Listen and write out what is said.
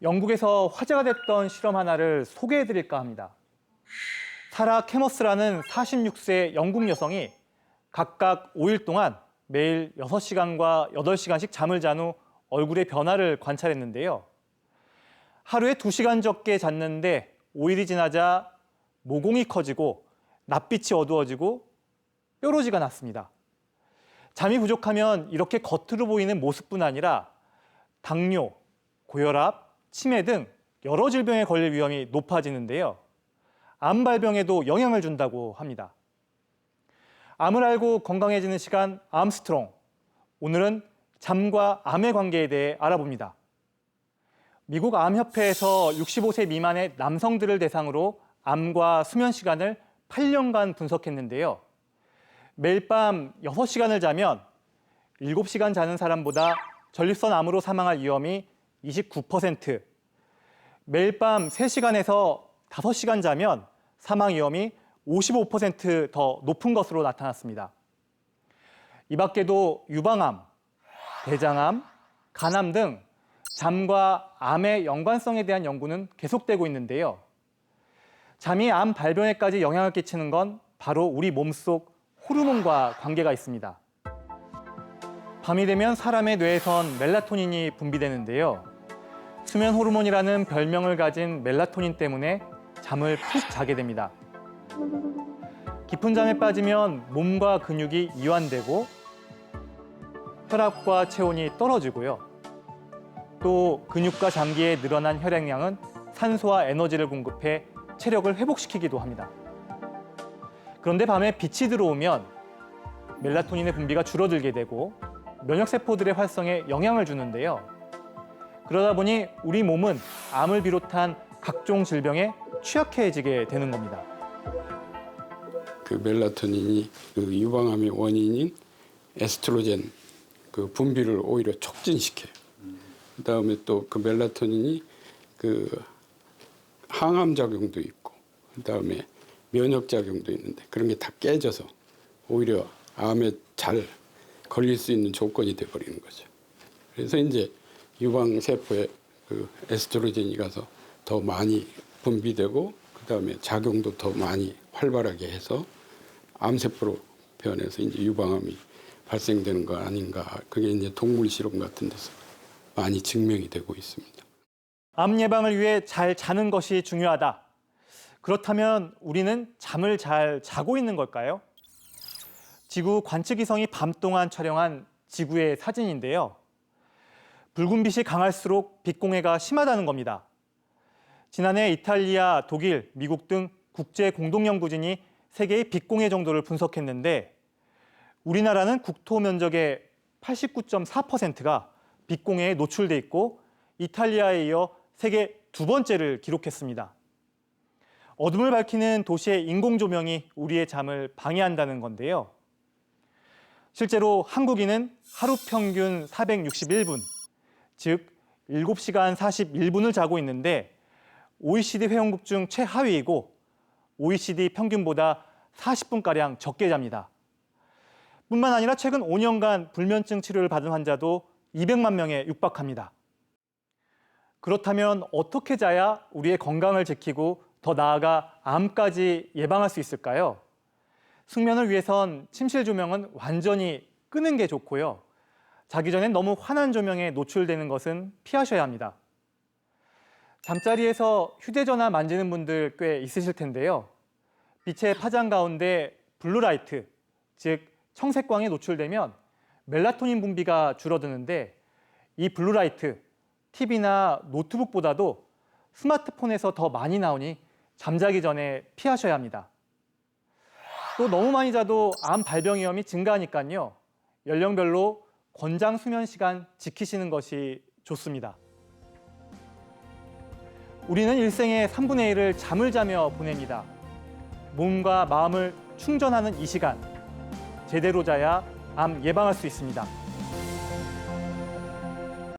영국에서 화제가 됐던 실험 하나를 소개해드릴까 합니다. 사라 캐머스라는 46세 영국 여성이 각각 5일 동안 매일 6시간과 8시간씩 잠을 잔 후 얼굴의 변화를 관찰했는데요. 하루에 2시간 적게 잤는데 5일이 지나자 모공이 커지고 낯빛이 어두워지고 뾰루지가 났습니다. 잠이 부족하면 이렇게 겉으로 보이는 모습뿐 아니라 당뇨, 고혈압, 치매 등 여러 질병에 걸릴 위험이 높아지는데요. 암 발병에도 영향을 준다고 합니다. 암을 알고 건강해지는 시간 암스트롱. 오늘은 잠과 암의 관계에 대해 알아봅니다. 미국 암협회에서 65세 미만의 남성들을 대상으로 암과 수면 시간을 8년간 분석했는데요. 매일 밤 6시간을 자면 7시간 자는 사람보다 전립선 암으로 사망할 위험이 29%, 매일 밤 3시간에서 5시간 자면 사망 위험이 55%더 높은 것으로 나타났습니다. 이 밖에도 유방암, 대장암, 간암 등 잠과 암의 연관성에 대한 연구는 계속되고 있는데요. 잠이 암 발병에까지 영향을 끼치는 건 바로 우리 몸속 호르몬과 관계가 있습니다. 밤이 되면 사람의 뇌에선 멜라토닌이 분비되는데요. 수면 호르몬이라는 별명을 가진 멜라토닌 때문에 잠을 푹 자게 됩니다. 깊은 잠에 빠지면 몸과 근육이 이완되고 혈압과 체온이 떨어지고요. 또 근육과 장기에 늘어난 혈액량은 산소와 에너지를 공급해 체력을 회복시키기도 합니다. 그런데 밤에 빛이 들어오면 멜라토닌의 분비가 줄어들게 되고 면역세포들의 활성에 영향을 주는데요. 그러다 보니 우리 몸은 암을 비롯한 각종 질병에 취약해지게 되는 겁니다. 그 멜라토닌이 그 유방암의 원인인 에스트로겐 그 분비를 오히려 촉진시켜요. 그다음에 또 그 멜라토닌이 그 항암 작용도 있고 그다음에 면역 작용도 있는데 그런 게 다 깨져서 오히려 암에 잘 걸릴 수 있는 조건이 돼 버리는 거죠. 그래서 이제 유방 세포에 그 에스트로겐이 가서 더 많이 분비되고 그다음에 작용도 더 많이 활발하게 해서 암세포로 변해서 이제 유방암이 발생되는 거 아닌가. 그게 이제 동물 실험 같은 데서 많이 증명이 되고 있습니다. 암 예방을 위해 잘 자는 것이 중요하다. 그렇다면 우리는 잠을 잘 자고 있는 걸까요? 지구 관측위성이 밤 동안 촬영한 지구의 사진인데요. 붉은 빛이 강할수록 빛공해가 심하다는 겁니다. 지난해 이탈리아, 독일, 미국 등 국제 공동연구진이 세계의 빛공해 정도를 분석했는데 우리나라는 국토 면적의 89.4%가 빛공해에 노출돼 있고 이탈리아에 이어 세계 2번째를 기록했습니다. 어둠을 밝히는 도시의 인공조명이 우리의 잠을 방해한다는 건데요. 실제로 한국인은 하루 평균 461분, 즉 7시간 41분을 자고 있는데 OECD 회원국 중 최하위이고 OECD 평균보다 40분가량 적게 잡니다. 뿐만 아니라 최근 5년간 불면증 치료를 받은 환자도 200만 명에 육박합니다. 그렇다면 어떻게 자야 우리의 건강을 지키고 더 나아가 암까지 예방할 수 있을까요? 숙면을 위해선 침실 조명은 완전히 끄는 게 좋고요. 자기 전엔 너무 환한 조명에 노출되는 것은 피하셔야 합니다. 잠자리에서 휴대전화 만지는 분들 꽤 있으실 텐데요. 빛의 파장 가운데 블루라이트, 즉 청색광에 노출되면 멜라토닌 분비가 줄어드는데 이 블루라이트, TV나 노트북보다도 스마트폰에서 더 많이 나오니 잠자기 전에 피하셔야 합니다. 또 너무 많이 자도 암 발병 위험이 증가하니까요. 연령별로 권장 수면 시간 지키시는 것이 좋습니다. 우리는 일생의 3분의 1을 잠을 자며 보냅니다. 몸과 마음을 충전하는 이 시간, 제대로 자야 암 예방할 수 있습니다.